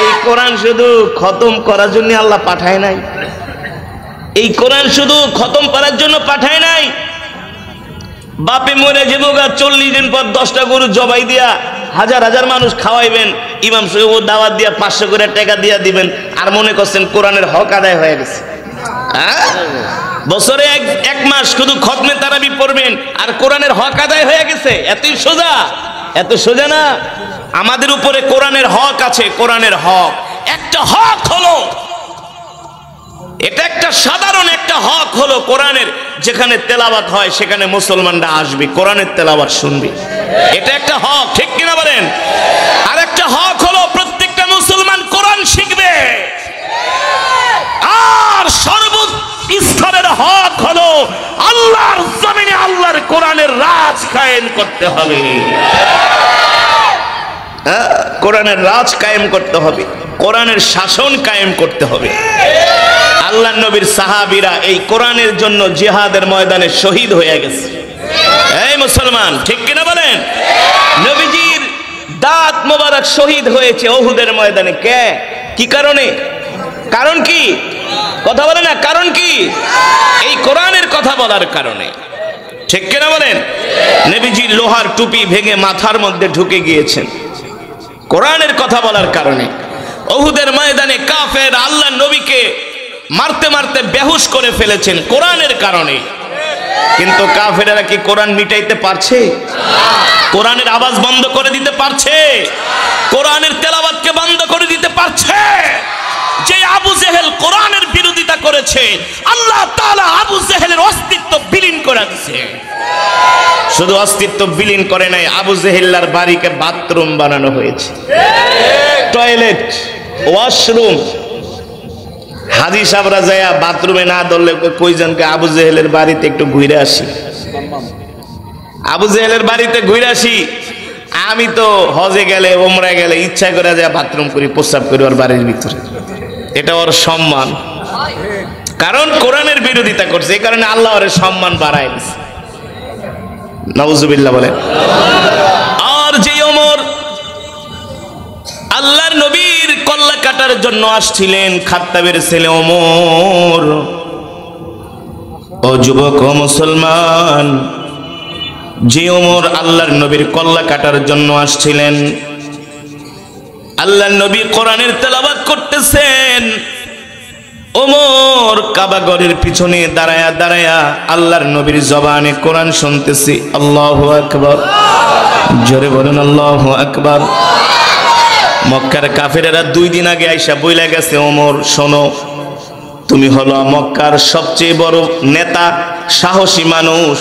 এই কোরআন শুধু খতম করার জন্য আল্লাহ পাঠায় নাই, এই কোরআন শুধু খতম করার জন্য পাঠায় নাই। বাপে মরে যাবো, 40 দিন পর 10টা গরু জবাই দিয়া হাজার হাজার মানুষ খাওয়াইবেন, ইমাম সাহেব দাওয়াত দিয়া 500 করে টাকা দিয়া দিবেন, আর মনে করছেন কোরআনের হক আদায় হয়ে গেছে। বছরে এক মাস শুধু খতমে তারাবি পড়বেন আর কোরআনের হক আদায় হয়ে গেছে? এতই সোজা? এত সোজা না। আমাদের উপরে কোরআনের হক আছে। কোরআনের হক, একটা হক হলো, এটা একটা সাধারণ একটা হক হলো কোরআনের, যেখানে তেলাওয়াত হয় সেখানে মুসলমানরা আসবে, কোরআনের তেলাওয়াত শুনবে, এটা একটা হক। ঠিক কিনা বলেন? আর একটা হক হলো প্রত্যেকটা মুসলমান কোরআন শিখবে। আর সর্বস্তরের হক হলো আল্লাহর জমিনে আল্লাহর কোরআনের রাজ কায়েম করতে হবে। কোরআনের রাজ কায়েম করতে হবে, কোরআনের শাসন কায়েম করতে হবে। আল্লাহর নবীর সাহাবীরা এই কোরআনের জন্য জিহাদের ময়দানে শহীদ হয়ে গেছে। এই মুসলমান, ঠিক কিনা বলেন? নবীজির দাঁত মোবারক শহীদ হয়েছে উহুদের ময়দানে। কে? কি কারণে? কারণ কি? কথা বলে না, কারণ কি? এই কোরআনের কথা বলার কারণে। ঠিক কিনা বলেন? নবীজির লোহার টুপি ভেঙে মাথার মধ্যে ঢুকে গিয়েছেন কোরআনের কথা বলার কারণে। উহুদের ময়দানে কাফের আল্লাহর নবীকে মারতে মারতে বেহুশ করে ফেলেছেন কোরআনের কারণে। কিন্তু কাফেরেরা কি কোরআন মিটাইতে পারছে? কোরআনের আওয়াজ বন্ধ করে দিতে পারছে? কোরআনের তেলাওয়াতকে বন্ধ করে দিতে পারছে? যে আবু জেহেল কোরআনের বিরোধিতা করেছে, আল্লাহ তাআলা আবু জেহেলের অস্তিত্ব বিলীন করে দিয়েছে। শুধু অস্তিত্ব বিলীন করে নাই, আবু জেহেলের বাড়িকে বাথরুম বানানো হয়েছে, টয়লেট, ওয়াশরুম। হাজী সাহেবরা যায় বাথরুমে না ধরলে কইজনকে আবু জেহেলের বাড়িতে একটু ঘুরে আসি, আবু জেহেলের বাড়িতে ঘুরে আসি। আমি তো হজে গেলে, ওমরায় গেলে ইচ্ছা করে যায় বাথরুম করি, প্রস্রাব করি ওর বাড়ির ভিতরে, এটা ওর সম্মান। কারণ কোরআনের বিরোধিতা করছে, এই কারণে আল্লাহ ওর সম্মান বাড়ায় দিচ্ছে। নাউজুবিল্লাহ বলেন। আর যে ওমর আল্লাহর নবীর কল্লা কাটার জন্য আসছিলেন, খাত্তাবের ছেলে ওমর। ও যুবক, ও মুসলমান, যে ওমর আল্লাহর নবীর কল্লা কাটার জন্য আসছিলেন, আল্লাহর নবী কোরআনের তেলাওয়াত করতেছেন, ওমর কাবাগরের পিছনে দাঁড়ায়া দাঁড়ায়া আল্লাহর নবীর জবানে কোরআন শুনতেছি। আল্লাহু আকবার, জোরে বলেন আল্লাহু আকবার। মক্কার কাফেরেরা 2 দিন আগে আইসা বইলা গেছে, ওমর শোনো, তুমি হলো মক্কার সবচেয়ে বড় নেতা, সাহসী মানুষ,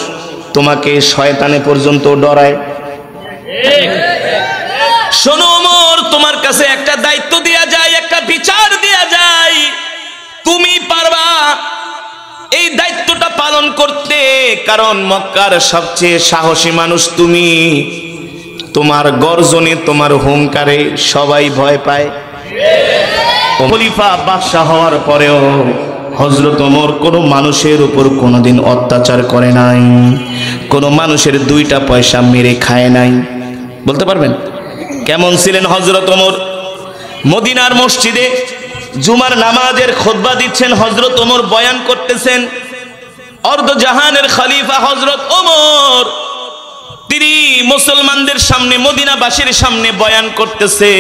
তোমাকে শয়তানে পর্যন্ত ডরায়। শোনো ওমর, তোমার কাছে একটা দায়িত্ব দেয়া যায়, একটা বিচার দেয়া যায়, তুমি পারবা এই দায়িত্বটা পালন করতে? কারণ মক্কার সবচেয়ে সাহসী মানুষ তুমি, তোমার গর্জনে, তোমার হুঙ্কারে সবাই ভয় পায়। খলিফা বাদশা হওয়ার পরেও হযরত ওমর কোনো মানুষের উপর কোনোদিন অত্যাচার করে নাই, কোনো মানুষের 2টা পয়সা মেরে খায় নাই। বলতে পারবেন কেমন ছিলেন হযরত ওমর? মদিনার মসজিদে জুমার নামাজের খুতবা দিচ্ছেন হযরত ওমর, বয়ান করতেছেন। অর্ধজাহানের খলিফা হযরত ওমর, তিনি মুসলমানদের সামনে, মদিনাবাসীর সামনে বয়ান করতেছে।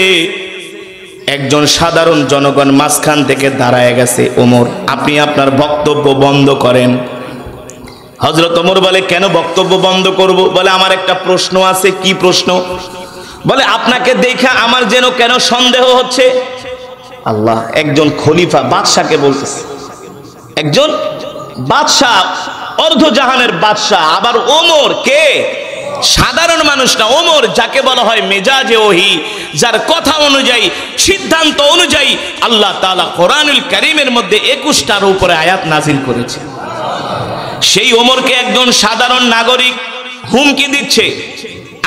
একজন সাধারণ জনগণ মাঝখান থেকে দাঁড়ায় গেছে, ওমর আপনি আপনার বক্তব্য বন্ধ করেন। হযরত ওমর বলে কেন বক্তব্য বন্ধ করব? বলে আমার একটা প্রশ্ন আছে। কি প্রশ্ন? বলে আপনাকে দেখা আমার যেন কেন সন্দেহ হচ্ছে। আল্লাহ, একজন খলিফা বাদশাকে বলতেছে, একজন বাদশাহ, অর্ধজাহানের বাদশাহ, আবার ওমর কে? সাধারণ মানুষ না, ওমর যাকে বলা হয় মেজাজে ওহী, যার কথা অনুযায়ী, সিদ্ধান্ত অনুযায়ী আল্লাহ তাআলা কোরআনুল কারীমের মধ্যে 21টার উপরে আয়াত নাজিল করেছে। সেই ওমরকে একজন সাধারণ নাগরিক হুমকি দিচ্ছে,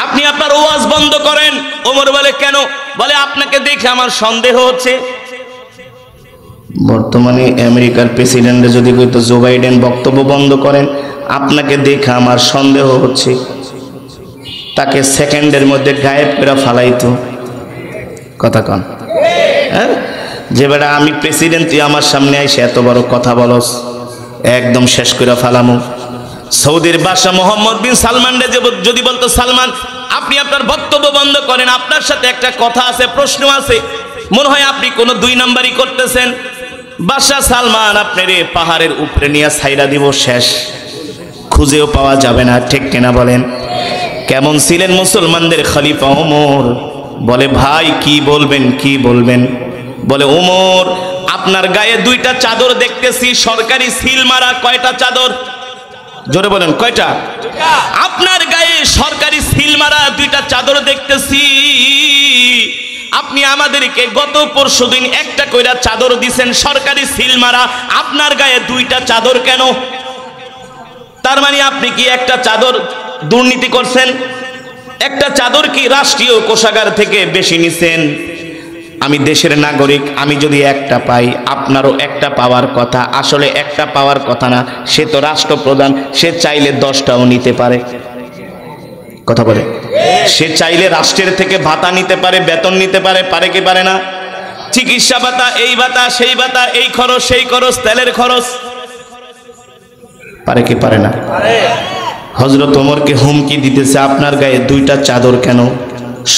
আপনি আপনার ওয়াজ বন্ধ করেন। ওমর বলে কেন? বলে আপনাকে দেখে আমার সন্দেহ হচ্ছে। বর্তমানে আমেরিকার প্রেসিডেন্ট যদি কইতো জো বাইডেন বক্তব্য বন্ধ করেন, আপনাকে দেখে আমার সন্দেহ হচ্ছে, তাকে সেকেন্ডের মধ্যে গায়েব করে ফালাইতো। কথা কন, হ্যাঁ? যে বেটা আমি প্রেসিডেন্ট, তুই আমার সামনে আইসে এত বড় কথা বলস, একদম শেষ করে ফালামু। সৌদির বাদশা মোহাম্মদ বিন সালমান যদি বলতো, সালমান আপনি আপনার বক্তব্য বন্ধ করেন, আপনার সাথে একটা কথা আছে, প্রশ্ন আছে, মনে হয় আপনি কোনো 2 নাম্বারই করতেছেন। বাদশা সালমান আপনারে পাহাড়ের উপরে নিয়ে ছাইরা দিব, শেষ, খুঁজেও পাওয়া যাবে না। ঠিক কিনা বলেন? কেমন ছিলেন মুসলমানদের খলিফা ওমর? বলে ভাই কি বলবেন, কি বলবেন? বলে ওমর, আপনার গায়ে 2টা চাদর দেখতেছি, সরকারি সিল মারা। কয়টা চাদর? জোরে বলেন, কয়টা? আপনার গায়ে সরকারি সিল মারা 2টা চাদর দেখতেছি। আপনি আমাদেরকে গত পরশুদিন একটা কইরা চাদর দিছেন, সরকারি সিল মারা, আপনার গায়ে 2টা চাদর কেন? তার মানে আপনি কি একটা চাদর দুর্নীতি করছেন? একটা চাদর কি রাষ্ট্রীয় কোষাগার থেকে বেশি নিছেন? আমি দেশের নাগরিক, আমি যদি একটা পাই, আপনারও একটা পাওয়ার কথা। আসলে একটা পাওয়ার কথা না, সে তো রাষ্ট্রপ্রধান, সে চাইলে 10টাও নিতে পারে। কথা বলে, সে চাইলে রাষ্ট্রের থেকে ভাতা নিতে পারে, বেতন নিতে পারে, পারে কি পারে না? চিকিৎসা ভাতা, এই ভাতা, সেই ভাতা, এই খরচ, সেই খরচ, তেলের খরচ, পারে কি পারে না? হযরত ওমরকে হুমকি দিতেছে, আপনার গায়ে 2টা চাদর কেন?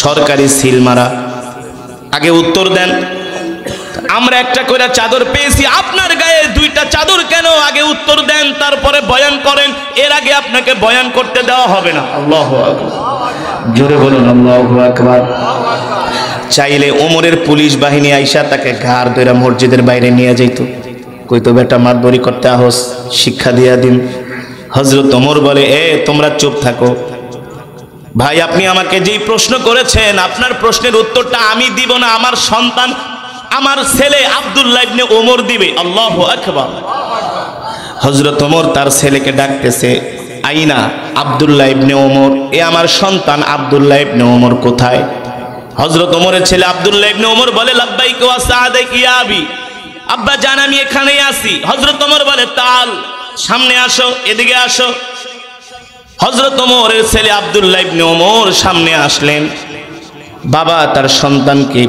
সরকারি সিল মারা। আগে উত্তর দেন। আমরা একটা করে চাদর পেয়েছি, আপনার গায়ে 2টা চাদর কেন? আগে উত্তর দেন, তারপরে বয়ান করেন। এর আগে আপনাকে বয়ান করতে দেওয়া হবে না। আল্লাহু আকবার, জোরে বলুন আল্লাহু আকবার। চাইলে ওমরের পুলিশ বাহিনী আইসা তাকে ঘাড় ধরে মসজিদের বাইরে নিয়ে যাইত, কইতো বেটা মাতবরি করতে আহস, শিক্ষা দিয়া দিন। হযরত ওমর বলে, তোমরা চুপ থাকো। ভাই আপনি আমাকে যেই প্রশ্ন করেছেন, আপনার প্রশ্নের উত্তরটা আমি দিব না, আমার সন্তান, আমার ছেলে আব্দুল্লাহ ইবনে ওমর দিবে। আল্লাহু আকবার। হযরত ওমর তার ছেলেকে ডাকতেছে, আইনা আব্দুল্লাহ ইবনে ওমর, এ আমার সন্তান আব্দুল্লাহ ইবনে ওমর কোথায়? হযরত ওমরের ছেলে আব্দুল্লাহ ইবনে ওমর বলে, লাব্বাইক ওয়া সাআদাক ইয়া আবি, আব্বা জান আমি এখানেই আছি। হযরত ওমর বলে, তাল, সামনে আসো, এদিকে আসো। হযরত ওমরের ছেলে আব্দুল্লাহ ইবনে ওমর সামনে আসলেন। বাবা তার সন্তানকে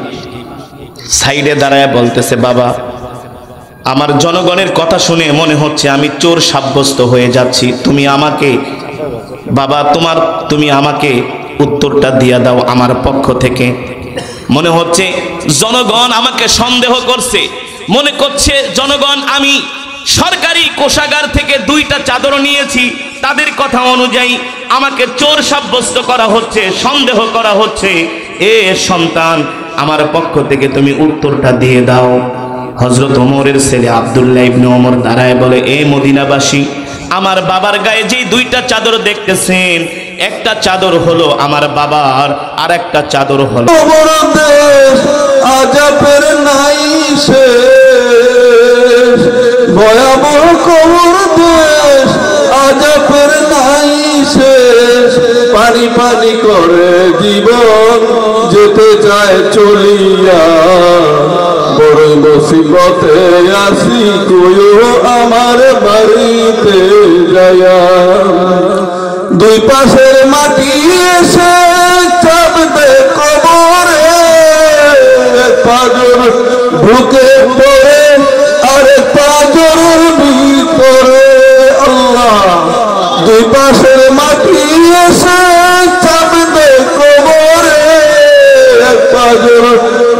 সাইডে দাঁড়ায় বলতেছে, বাবা আমার জনগণের কথা শুনে মনে হচ্ছে আমি চোর সাব্যস্ত হয়ে যাচ্ছি, তুমি আমাকে, বাবা তুমি আমাকে উত্তরটা দিয়ে দাও আমার পক্ষ থেকে। মনে হচ্ছে জনগণ আমাকে সন্দেহ করছে, মনে করছে জনগণ আমি সরকারি কোষাগার থেকে 2টা চাদর নিয়েছি, তাদের কথা অনুযায়ী আমাকে চোর সাব্যস্ত করা হচ্ছে, সন্দেহ করা হচ্ছে। এ সন্তান, আমার পক্ষ থেকে তুমি উত্তরটা দিয়ে দাও। হযরত ওমরের ছেলে আব্দুল্লাহ ইবনে ওমর দাঁড়ায় বলে, এ মদিনাবাসী, আমার বাবার গায়ে যে 2টা চাদর দেখতেছেন, একটা চাদর হলো আমার বাবার, আর একটা চাদর হলো আযাবের নাই শেষ, ভয়াবহ কবর দেশ, আযাবের নাই শেষ, পানি পানি করে জীবন যেতে চায় চলিয়া, বড় মুসিবতে আসি কইও আমার বাড়িতে যায়া, 2 পাশের মাটি এসে চাপবে কবরে, পাজর ঢুকে পড়ে আর পাজর ভিতরে, আল্লাহ 2 পাশের মাটি এসে চাপবে কবরে, পাজর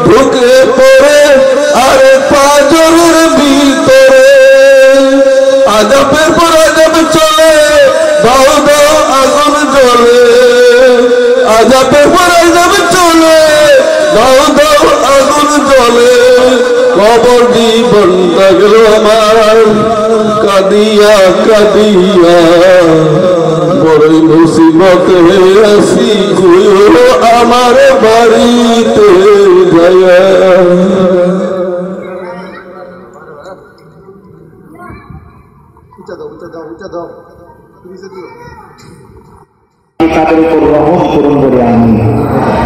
ঢুকে পড়ে আর পাজরের ভিতরে, আযাবের পর আযাব চলে যাবে পড়ে যাবে চলে, দাও দাও আগুন জ্বলে, কবর জীবনটা গেল আমার কাঁদিয়া কাঁদিয়া, বড়ই মুসিবতে আসি আমার বাড়িতে যায়া। তাদের উপর রহম করুন বলে আমি,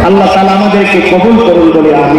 আল্লাহ তাআলা আমাদেরকে কবুল করুন বলে আমি।